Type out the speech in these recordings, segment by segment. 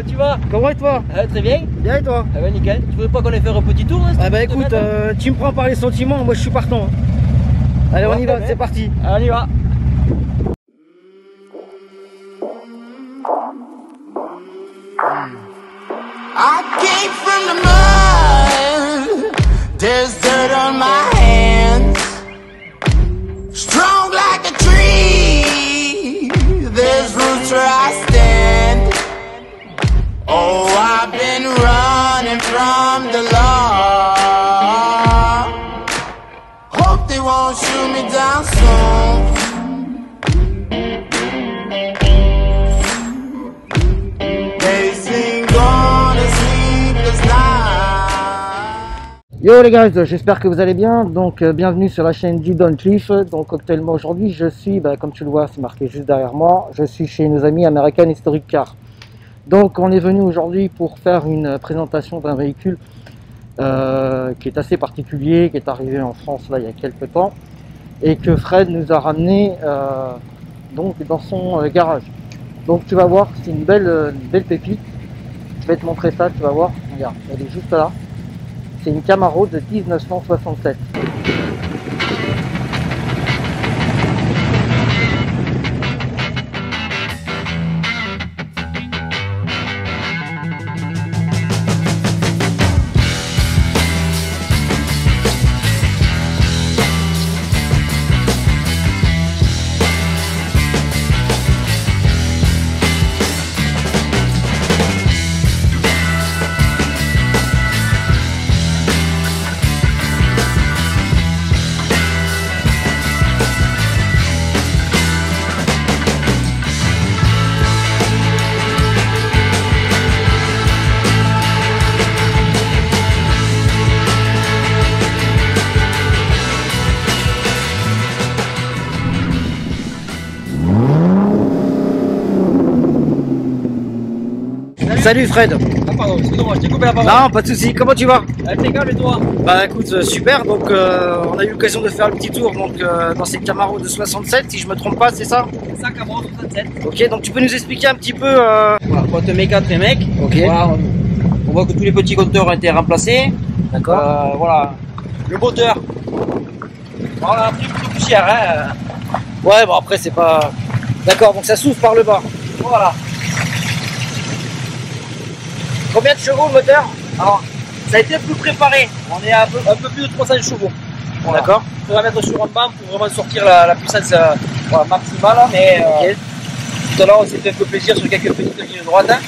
tu vas? Comment et toi? Très bien. Bien et toi? Ah bah nickel. Tu voudrais pas qu'on aille faire un petit tour hein, Ah bah écoute, tu me prends par les sentiments, moi je suis partant. Allez, on y va, c'est parti. Allez, on y va. I came from the mud. There's dirt on my hands. Strong like a tree. There's roots where I stand. Oh, I've been running from the law. Hope they won't shoot me down soon. Yo les gars, j'espère que vous allez bien. Donc bienvenue sur la chaîne Don Cliff. Donc actuellement aujourd'hui je suis, comme tu le vois, c'est marqué juste derrière moi, je suis chez nos amis American Historic Car. Donc on est venu aujourd'hui pour faire une présentation d'un véhicule qui est assez particulier, qui est arrivé en France là il y a quelques temps et que Fred nous a ramené donc dans son garage. Donc tu vas voir, c'est une belle pépite. Je vais te montrer ça, tu vas voir. Regarde, elle est juste là. C'est une Camaro de 1967. Salut Fred. Ah pardon, excuse-moi, je t'ai coupé la parole. Non, pas de soucis. Comment tu vas? Impeccable et toi? Bah écoute, super. Donc on a eu l'occasion de faire un petit tour donc, dans cette Camaro de 67, si je me trompe pas, c'est ça? C'est ça, Camaro 67. Ok, donc tu peux nous expliquer un petit peu Voilà, boîte méca très mec. Ok. Voilà, on voit que tous les petits compteurs ont été remplacés. D'accord. Voilà. Le moteur. Voilà, un prix plutôt plus cher. Hein. Ouais, bon après c'est pas... D'accord, donc ça s'ouvre par le bas. Voilà. Combien de chevaux le moteur? Alors, ça a été un peu préparé. On est à un peu plus de 300 chevaux. Voilà. D'accord. On va mettre sur un banc pour vraiment sortir la puissance voilà, maximale. Mais Ok. tout à l'heure, on s'est fait un peu plaisir sur quelques petites lignes droites. Hein,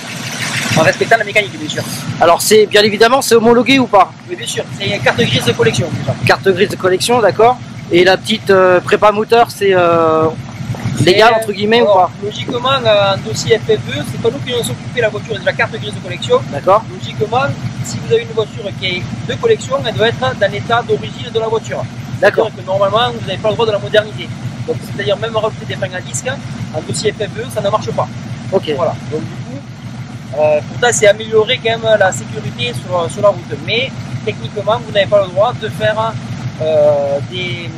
en respectant la mécanique, bien sûr. Alors c'est bien évidemment, c'est homologué ou pas? Oui, bien sûr. C'est une carte grise de collection. Déjà. Carte grise de collection, d'accord. Et la petite prépa moteur, c'est légal entre guillemets ou pas? Logiquement, un dossier FFE, c'est pas nous qui nous sommes occupés, la voiture est de la carte grise de collection. D'accord. Logiquement, si vous avez une voiture qui est de collection, elle doit être dans l'état d'origine de la voiture. D'accord. C'est-à-dire que normalement, vous n'avez pas le droit de la modernité. Donc, c'est-à-dire même rajouter des freins à disque, un dossier FFE, ça ne marche pas. Ok. Voilà. Donc du coup, pourtant c'est améliorer quand même la sécurité sur la route. Mais techniquement, vous n'avez pas le droit de faire des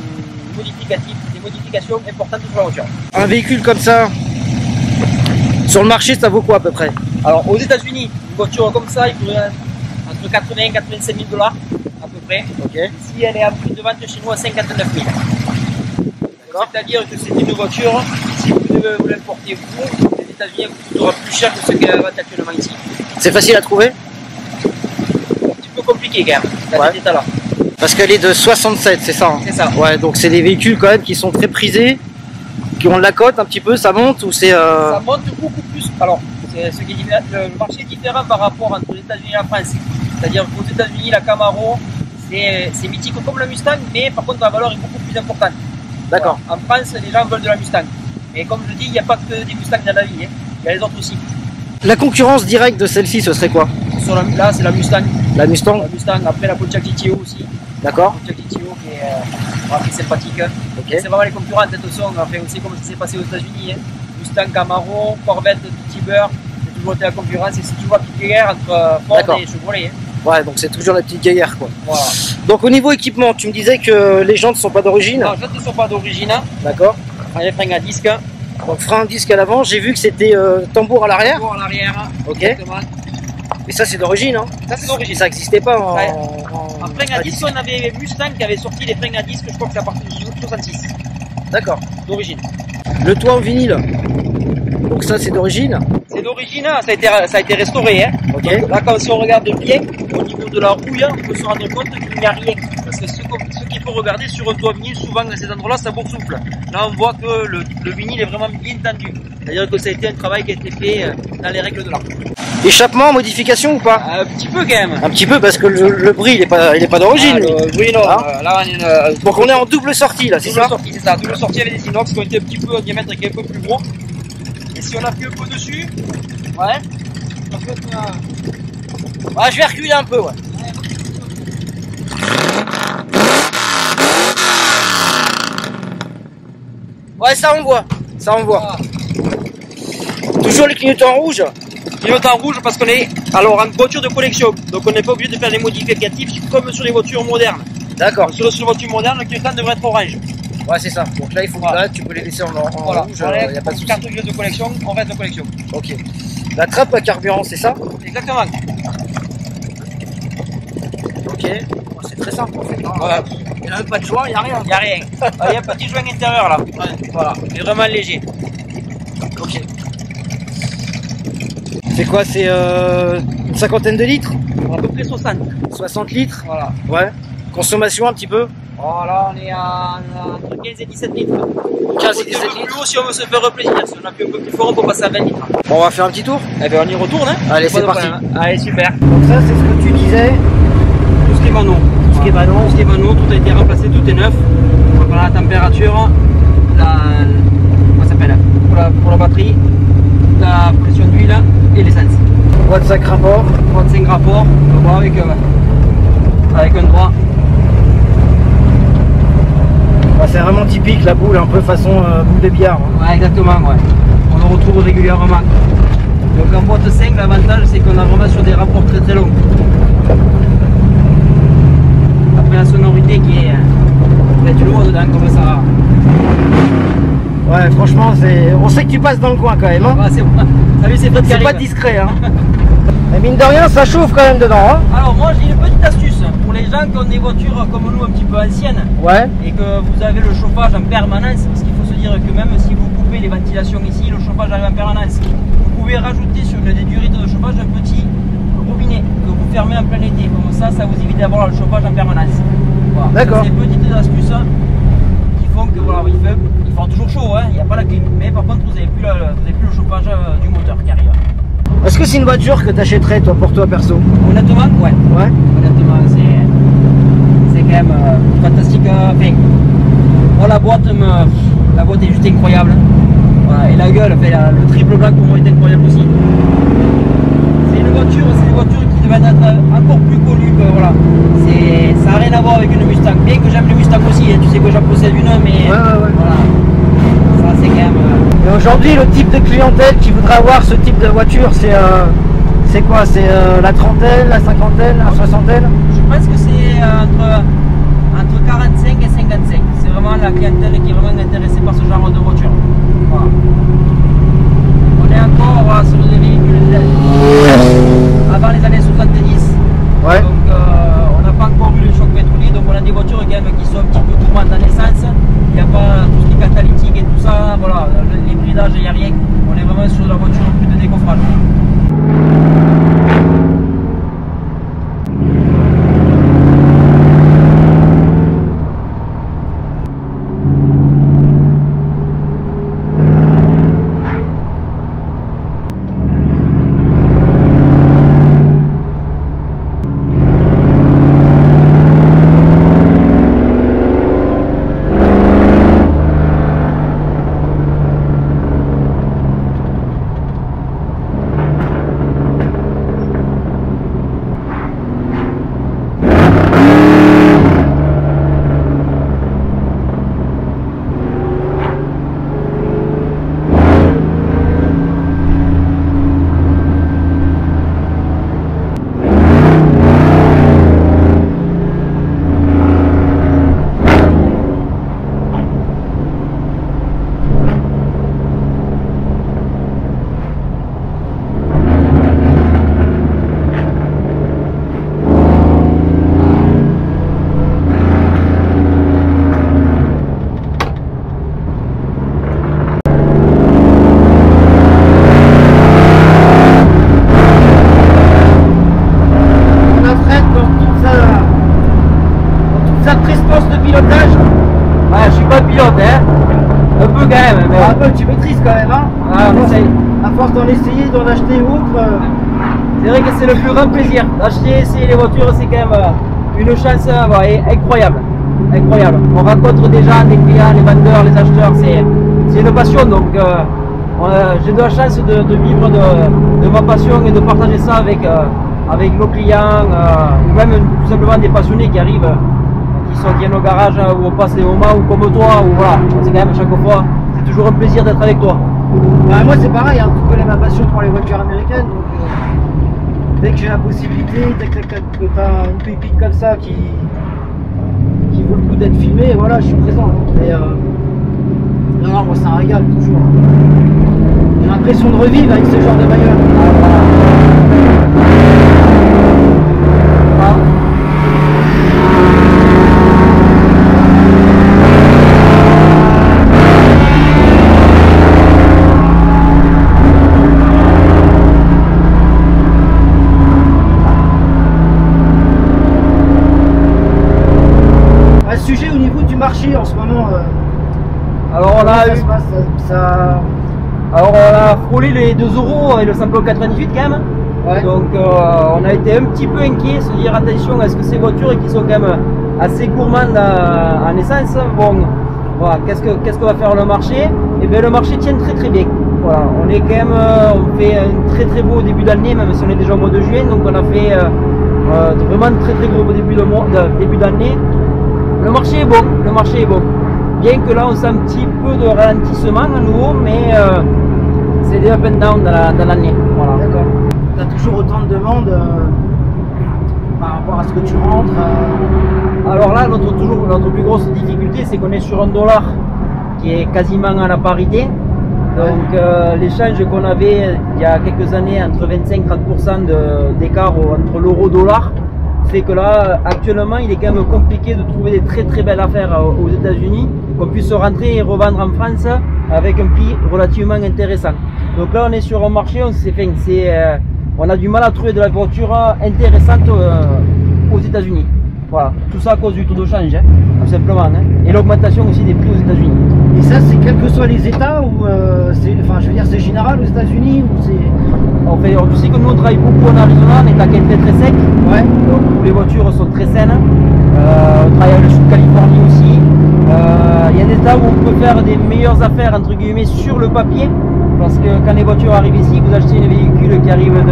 modifications importantes sur la voiture. Un véhicule comme ça, sur le marché, ça vaut quoi à peu près? Alors aux États-Unis, une voiture comme ça, il faudrait entre 80 et 85 000 $ à peu près. Ok. Ici, elle est en prix de vente chez nous à 59 000. C'est-à-dire que c'est une voiture, si vous devez vous l'importer vous, les États-Unis vous coûtera plus cher que ce qu'elle va actuellement ici. C'est facile à trouver? Un petit peu compliqué quand même, dans cet état-là. Parce qu'elle est de 67, c'est ça hein? C'est ça. Ouais, donc c'est des véhicules quand même qui sont très prisés, qui ont de la cote un petit peu, ça monte ou c'est... Ça monte beaucoup plus. Alors, ce qui est le marché est différent par rapport entre les États-Unis et la France. C'est-à-dire qu'aux États-Unis, la Camaro, c'est mythique comme la Mustang, mais par contre la valeur est beaucoup plus importante. D'accord. Voilà. En France, les gens veulent de la Mustang. Mais comme je dis, il n'y a pas que des Mustangs dans la vie, hein. Il y a les autres aussi. La concurrence directe de celle-ci, ce serait quoi? Là, c'est la Mustang. La Mustang? La Mustang, après la Pontiac GTO aussi. D'accord. La Pontiac GTO qui est sympathique. Ok. C'est vraiment les concurrents, de toute façon. Enfin, on sait comment ça s'est passé aux États-Unis. Hein. Mustang, Camaro, Corvette, Tiber, c'est toujours été la concurrence. Et c'est toujours la petite guerre entre Ford et Chevrolet. Hein. Ouais, donc c'est toujours la petite gaillère quoi. Voilà. Donc au niveau équipement, tu me disais que les jantes ne sont pas d'origine? Non, les jantes ne sont pas d'origine. D'accord. Les freins à disque. Donc frein à disque à l'avant, j'ai vu que c'était tambour à l'arrière. Tambour à l'arrière. Ok. Exactement. Et ça c'est d'origine, hein? Ça c'est d'origine. Ça n'existait pas en, Ouais. en En frein à disque, on avait Mustang qui avait sorti les freins à disque, je crois que c'est à partir de 66, D'accord. d'origine. Le toit en vinyle. Donc ça c'est d'origine. C'est d'origine, hein, ça a été restauré. Hein. Ok. Donc, là, quand si on regarde bien, au niveau de la rouille, on peut se rendre compte qu'il n'y a rien. Parce que ce qu'il faut regarder sur un toit vinyle, souvent à ces endroits-là, ça boursoufle. Là, on voit que le vinyle est vraiment bien tendu. C'est-à-dire que ça a été un travail qui a été fait dans les règles de l'art. Échappement, modification ou pas? Un petit peu quand même. Un petit peu parce que le bris il est pas d'origine. Oui, non. Hein Là, on est Donc on est en double sortie là, c'est double ça? sortie, c'est ça. Double sortie avec des inox qui ont été un petit peu en diamètre qui est un peu plus gros. Et si on appuie un peu dessus, ouais. Je vais reculer un peu, ouais. Ouais, ça on voit. Ça on voit. Toujours les clignotants rouges. Clignotant rouge parce qu'on est alors en voiture de collection. Donc on n'est pas obligé de faire des modificatifs comme sur les voitures modernes. D'accord. Sur les voitures modernes, le clignotant devrait être orange. Ouais, c'est ça. Donc là, il faut Voilà. là, tu peux les laisser en Voilà. rouge, il n'y a pas de souci. Cartouche de collection, on reste de collection. Ok. La trappe à carburant, c'est ça? Exactement. Ok. Oh, c'est très simple en fait. Hein. Voilà. Il n'y a même pas de joint, il n'y a rien. Il n'y a rien. Il y a un petit joint intérieur là. Voilà. Il est vraiment léger. Ok. C'est quoi? C'est une cinquantaine de litres? À peu près 60. 60 litres? Voilà. Ouais. Consommation un petit peu? Voilà, on est entre 15 et 17 litres. 15 et Un 17 peu plus litres. haut si on veut se faire plaisir. Si on appuie un peu plus fort, on peut passer à 20 litres. Bon, on va faire un petit tour. Eh bien, on y retourne. Hein. Allez, Pas c'est de parti. problème. Allez, super. Donc ça, c'est ce que tu disais. Tout ce qui est manon. Tout ce qui est manon. Tout ce qui est manon, tout a été remplacé, tout est neuf. On va voir la température, comment ça s'appelle, pour la batterie, la pression d'huile et l'essence. Boîte de sac rapport. 35 rapports, on va voir avec un droit. Ouais, c'est vraiment typique la boule, un peu façon boule de billard. Hein. Ouais, exactement, ouais. On le retrouve régulièrement. Donc en boîte 5, l'avantage c'est qu'on a vraiment sur des rapports très très longs. Après la sonorité qui est du lourd dedans comme ça. Ouais, franchement, on sait que tu passes dans le coin quand même. Hein. Ouais, c'est bon. Salut, c'est Fred qui C'est arrive. pas discret. Hein. Mais mine de rien, ça chauffe quand même dedans. Hein. Alors moi j'ai une petite astuce pour les gens qui ont des voitures comme nous un petit peu anciennes Ouais. et que vous avez le chauffage en permanence, parce qu'il faut se dire que même si vous coupez les ventilations ici, le chauffage arrive en permanence. Vous pouvez rajouter sur des durites de chauffage un petit robinet que vous fermez en plein été, comme ça vous évite d'avoir le chauffage en permanence. Voilà. D'accord. C'est des petites astuces qui font que voilà, il fait toujours chaud, hein, il n'y a pas la clim, mais par contre vous n'avez plus, le chauffage du moteur qui arrive. Est-ce que c'est une voiture que tu achèterais toi pour toi perso? Honnêtement, ouais. Ouais. Honnêtement, c'est quand même fantastique. Enfin, moi, la boîte est juste incroyable. Voilà, et la gueule, enfin, le triple black pour moi est incroyable aussi. C'est une voiture qui devrait être encore plus connue que voilà. Ça n'a rien à voir avec une Mustang. Bien que j'aime le Mustang aussi, hein, tu sais que j'en possède une, mais Ouais. voilà. Ça c'est quand même. Et aujourd'hui, le type de clientèle qui voudrait avoir ce type de voiture, c'est quoi? C'est la trentaine, la cinquantaine, la soixantaine? Je pense que c'est entre 45 et 55. C'est vraiment la clientèle qui est vraiment intéressée par ce genre de voiture. Voilà. On est encore sur des véhicules avant les années 70. Ouais. Donc on n'a pas encore eu le choc pétrolier. Donc on a des voitures quand même qui sont un petit peu gourmandes en essence. Il n'y a pas tout ce qui est catalytique et tout ça. Voilà, les bridages, il n'y a rien. On est vraiment sur la voiture plus de décoffrage. force de pilotage? Ouais, je suis pas pilote, hein. Un peu quand même. Mais... Un peu, tu maîtrises quand même, hein? Ah, on essaye. À force d'en essayer, d'en acheter autre. C'est vrai que c'est le plus grand plaisir. D'acheter, essayer les voitures, c'est quand même une chance incroyable. Incroyable. On rencontre déjà des clients, les vendeurs, les acheteurs. C'est une passion. Donc, j'ai de la chance de vivre de ma passion et de partager ça avec nos clients ou même tout simplement des passionnés qui arrivent, qui viennent au garage où on passe des moments ou comme toi. Ou voilà. C'est quand même chaque fois, c'est toujours un plaisir d'être avec toi. Bah, moi c'est pareil, hein, tu connais ma passion pour les voitures américaines, donc dès que j'ai la possibilité, dès que tu as une pépite comme ça qui vaut le coup d'être filmée, voilà, je suis présent. Mais non, moi c'est un régal toujours. J'ai l'impression de revivre avec ce genre de bagnole. Sujet au niveau du marché en ce moment. Alors on a eu, alors on a frôlé les 2 € avec le samplon 98 quand même. ouais. Donc on a été un petit peu inquiet, se dire attention à ce que ces voitures qui sont quand même assez gourmandes en essence. Bon, voilà, qu'est-ce que va faire le marché? Et bien le marché tient très bien. Voilà, on est quand même, on fait un très beau début d'année, même si on est déjà au mois de juin, donc on a fait vraiment très gros début d'année. Le marché est bon, bien que là on sent un petit peu de ralentissement à nouveau, mais c'est des up and down dans l'année. Voilà. D'accord. Tu as toujours autant de demandes par rapport à ce que tu rentres Alors là, notre plus grosse difficulté, c'est qu'on est sur $1 qui est quasiment à la parité. Donc l'échange qu'on avait il y a quelques années entre 25-30% d'écart entre l'euro-dollar, fait que là actuellement il est quand même compliqué de trouver des très belles affaires aux États-Unis, qu'on puisse rentrer et revendre en France avec un prix relativement intéressant. Donc là on est sur un marché, on a du mal à trouver de la voiture intéressante aux États-Unis. Voilà, tout ça à cause du taux de change, hein, tout simplement, hein, et l'augmentation aussi des prix aux États-Unis. Et ça, c'est quels que soient les États ou c'est général aux États-Unis ou c'est. Tu sais que nous on travaille beaucoup en Arizona, on est à qualité très sec, ouais. Donc les voitures sont très saines. On travaille avec le sud de Californie aussi. Il y a des États où on peut faire des meilleures affaires entre guillemets sur le papier, parce que quand les voitures arrivent ici, vous achetez des véhicules qui arrivent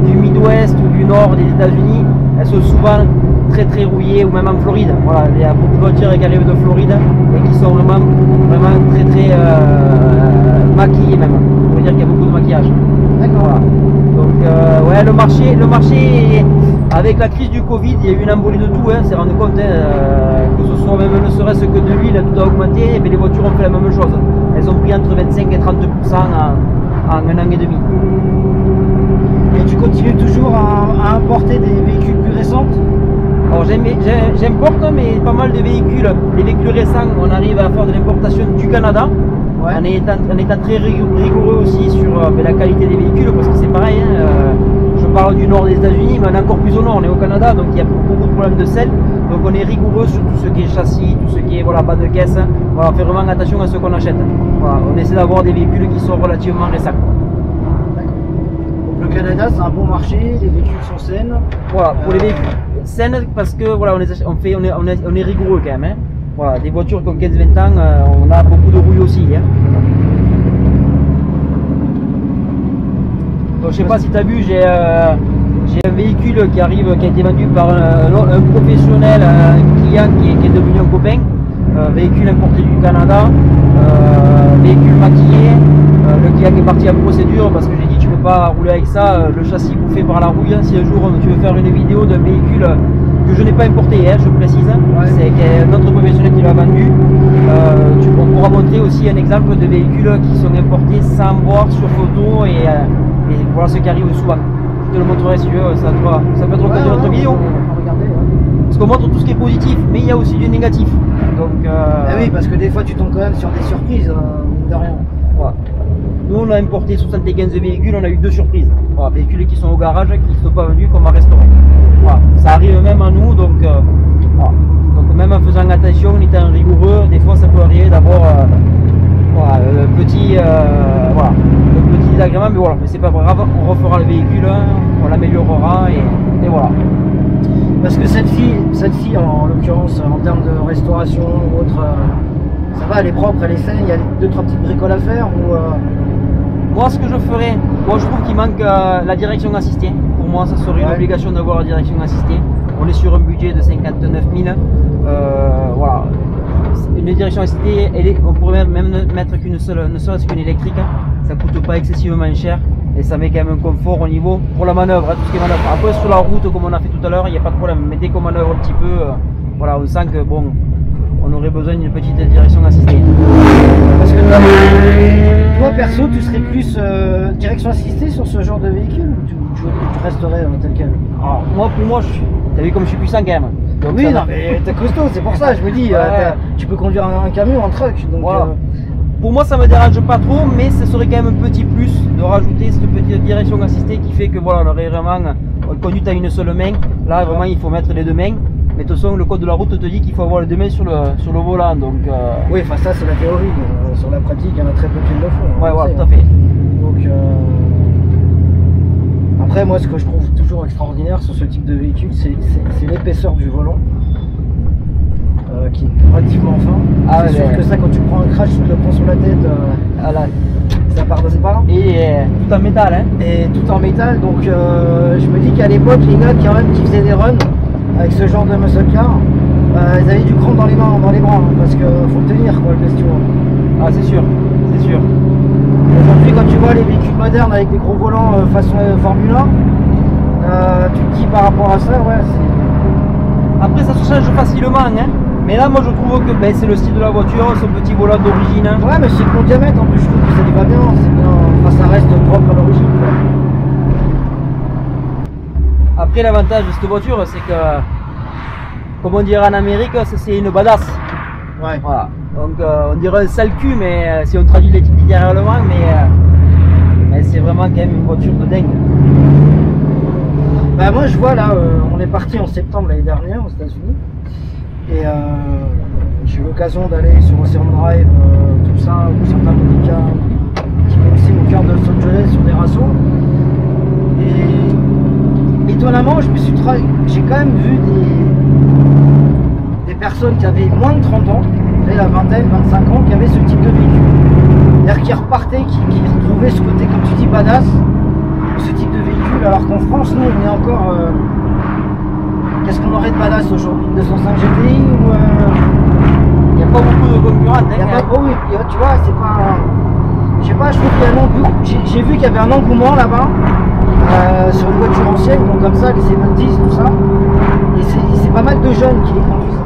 du Midwest ou du nord des États-Unis, elles sont souvent très rouillées, ou même en Floride. Voilà, il y a beaucoup de voitures qui arrivent de Floride et qui sont vraiment très maquillées même. On peut dire qu'il y a beaucoup de maquillage. D'accord. Voilà. Donc ouais, le marché avec la crise du Covid, il y a eu une embolie de tout, hein, c'est rendu compte, que ce soit même ne serait-ce que de l'huile, tout a augmenté, et bien les voitures ont fait la même chose. Elles ont pris entre 25 et 30% en un an et demi. Et tu continues toujours à importer des véhicules plus récents? Alors j'importe, mais pas mal de véhicules. Les véhicules récents, on arrive à faire de l'importation du Canada. Ouais. En étant très rigoureux aussi sur la qualité des véhicules, parce que c'est pareil, hein, je parle du nord des États-Unis, mais on est encore plus au nord, on est au Canada, donc il y a beaucoup de problèmes de sel. Donc on est rigoureux sur tout ce qui est châssis, tout ce qui est bas de caisse. Voilà, on fait vraiment attention à ce qu'on achète. Voilà, on essaie d'avoir des véhicules qui sont relativement récents. Le Canada, c'est un bon marché, les véhicules sont saines. Voilà, pour les véhicules saines, parce que voilà, on est rigoureux quand même. Hein. Voilà, des voitures qui ont 15-20 ans, on a beaucoup de rouille aussi. Hein. Donc, je sais pas si tu as vu, j'ai un véhicule qui a été vendu par un professionnel, un client qui est devenu un copain. Véhicule importé du Canada, véhicule maquillé. Le client est parti en procédure parce que j'ai dit tu peux pas rouler avec ça, le châssis bouffé par la rouille. Si un jour tu veux faire une vidéo d'un véhicule que je n'ai pas importé, hein, je précise, ouais. C'est un autre professionnel qui l'a vendu, on pourra montrer aussi un exemple de véhicules qui sont importés sans voir sur photo et voilà ce qui arrive souvent. Je te le montrerai si tu veux, ça peut être l'occasion de notre vidéo. Parce qu'on montre tout ce qui est positif, mais il y a aussi du négatif. Donc, oui, parce que des fois tu tombes quand même sur des surprises, de rien. Voilà. Nous on a importé 75 véhicules, on a eu 2 surprises. Voilà, véhicules qui sont au garage, qui ne sont pas vendus comme un restaurant. Voilà. Ça arrive même à nous, donc, voilà. Donc même en faisant refera le véhicule, on l'améliorera et voilà. Parce que celle-ci en l'occurrence, en termes de restauration ou autre, ça va, elle est propre, elle est saine, il y a 2-3 petites bricoles à faire ou Moi, ce que je ferais, moi je trouve qu'il manque la direction assistée. Pour moi, ça serait une obligation d'avoir la direction assistée. On est sur un budget de 59 000. Voilà. Une direction assistée, on pourrait même mettre qu'une seule, ne serait-ce qu'une électrique. Ça coûte pas excessivement cher et ça met quand même un confort au niveau pour la manœuvre, tout ce qui est manœuvre. Après, sur la route, comme on a fait tout à l'heure, il n'y a pas de problème. Mais dès qu'on manœuvre un petit peu, voilà, on sent que bon, on aurait besoin d'une petite direction assistée. Parce que toi, perso, tu serais plus direction assistée sur ce genre de véhicule ou tu resterais tel quel? Alors, moi, pour moi, t'as vu comme je suis puissant quand même. Donc, oui, non, mais t'es costaud, c'est pour ça, je me dis, tu peux conduire un camion, un truck. Donc, voilà. Pour moi, ça me dérange pas trop, mais ce serait quand même un petit plus de rajouter cette petite direction assistée qui fait que voilà, on aurait vraiment conduite à une seule main. Là, vraiment, il faut mettre les deux mains. Mais de toute façon, le code de la route te dit qu'il faut avoir les deux mains sur le volant. Donc, oui, enfin, ça, c'est la théorie. Sur la pratique, il y en a très peu qui le font. Ouais, voilà, tout à fait. Donc, après, moi, ce que je trouve toujours extraordinaire sur ce type de véhicule, c'est l'épaisseur du volant. Qui est relativement fin. Ah, c'est sûr que ça, quand tu prends un crash, tu te le prends sur la tête, ça pardonne pas. Et tout en métal, hein. Et tout en métal, donc je me dis qu'à l'époque, les gars quand même qui faisaient des runs avec ce genre de muscle car, ils avaient du cran dans les mains, dans les bras, hein, parce que faut tenir quoi le question. Ah, c'est sûr, c'est sûr. Aujourd'hui, quand tu vois les véhicules modernes avec des gros volants façon Formule 1, tu te dis par rapport à ça, ouais, c'est... Après, ça se change facilement, hein. Mais là, moi, je trouve que c'est le style de la voiture, son petit volant d'origine. Ouais, mais c'est le bon diamètre, en plus, je trouve que ça lui va bien, c'est bien, enfin, ça reste propre à l'origine. Après, l'avantage de cette voiture, c'est que, comme on dirait en Amérique, c'est une badass. Ouais. Voilà. Donc, on dirait un sale cul, mais si on traduit littéralement, mais c'est vraiment quand même une voiture de dingue. Bah, moi, je vois là, on est parti en septembre l'année dernière aux États-Unis. Et j'ai eu l'occasion d'aller sur Ocean Drive, tout ça, ou Santa Monica, qui est aussi au cœur de Los Angeles, sur des rassos. Et étonnamment, j'ai quand même vu des personnes qui avaient moins de 30 ans, la vingtaine, 25 ans, qui avaient ce type de véhicule. C'est-à-dire qui repartaient, qui retrouvaient ce côté, comme tu dis, badass, ce type de véhicule, alors qu'en France, nous, on est encore... Qu'est-ce qu'on aurait de badass aujourd'hui? 205 GTI ou il n'y a pas beaucoup de concurrents. Il n'y a pas beaucoup, tu vois, c'est pas... Je sais pas, je trouve qu'il y a un engouement. J'ai vu qu'il y avait un engouement là-bas sur une voiture ancienne, donc comme ça, les 70, tout ça. Et c'est pas mal de jeunes qui les conduisent.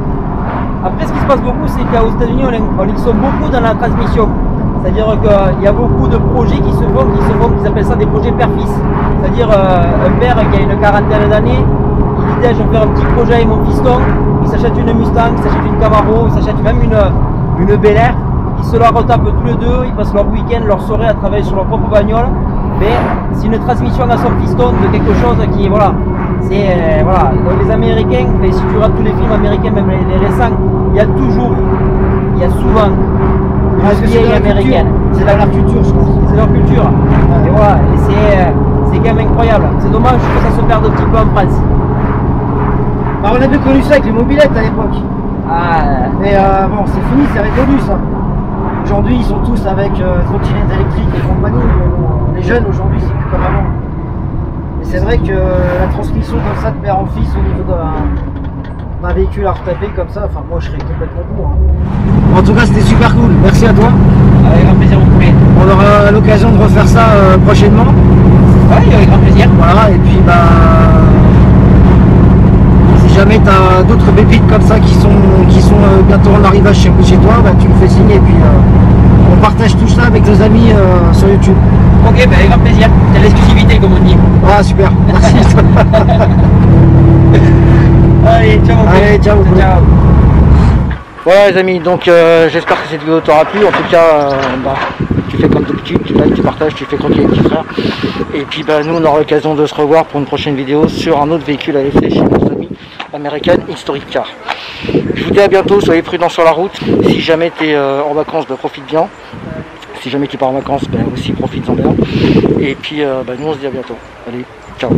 Après, ce qui se passe beaucoup, c'est qu'aux États-Unis, on y sont beaucoup dans la transmission. C'est-à-dire qu'il y a beaucoup de projets qui se font, qu'ils appellent ça des projets père-fils. C'est-à-dire un père qui a une quarantaine d'années, il dit je vais faire un petit projet avec mon fiston, il s'achète une Mustang, il s'achète une Camaro, il s'achète même une Bel Air, ils se la retapent tous les deux, ils passent leur week-end, leur soirée à travailler sur leur propre bagnole, mais c'est une transmission à son fiston de quelque chose qui, voilà, c'est, voilà, donc les Américains, si tu regardes tous les films américains, même les récents, il y a souvent une vieille américaine. C'est dans leur culture, je pense. C'est leur culture, et voilà, et c'est quand même incroyable, c'est dommage que ça se perde un petit peu en France. Bah, on avait connu ça avec les mobilettes à l'époque. Mais bon, c'est fini, c'est révolu ça. Aujourd'hui, ils sont tous avec trottinettes électriques et compagnie. Les jeunes aujourd'hui, c'est plus comme avant. Et c'est vrai que la transmission comme ça de père en fils au niveau d'un véhicule à retaper comme ça, enfin moi je serais complètement pour. Hein. En tout cas, c'était super cool. Merci à toi. Avec grand plaisir, vous pouvez. On aura l'occasion de refaire ça prochainement. Oui, avec grand plaisir. Voilà, et puis bah. Si jamais tu as d'autres pépites comme ça qui sont bientôt en arrivage chez toi, bah, tu me fais signe et puis on partage tout ça avec nos amis sur YouTube. Ok, bah, avec grand plaisir. C'est l'exclusivité comme on dit. Ah super, merci. Allez, ciao mon Allez, ciao. Ciao. Voilà les amis, donc j'espère que cette vidéo t'aura plu. En tout cas, tu fais comme d'habitude, tu likes, tu partages, tu fais croquer les petits frères. Et puis bah, nous on aura l'occasion de se revoir pour une prochaine vidéo sur un autre véhicule à l'essai chez nos amis American Historic Car. Je vous dis à bientôt, soyez prudents sur la route. Si jamais tu es en vacances, bah, profite bien. si jamais tu pars en vacances, ben aussi profites-en bien. Et puis nous on se dit à bientôt. Allez, ciao.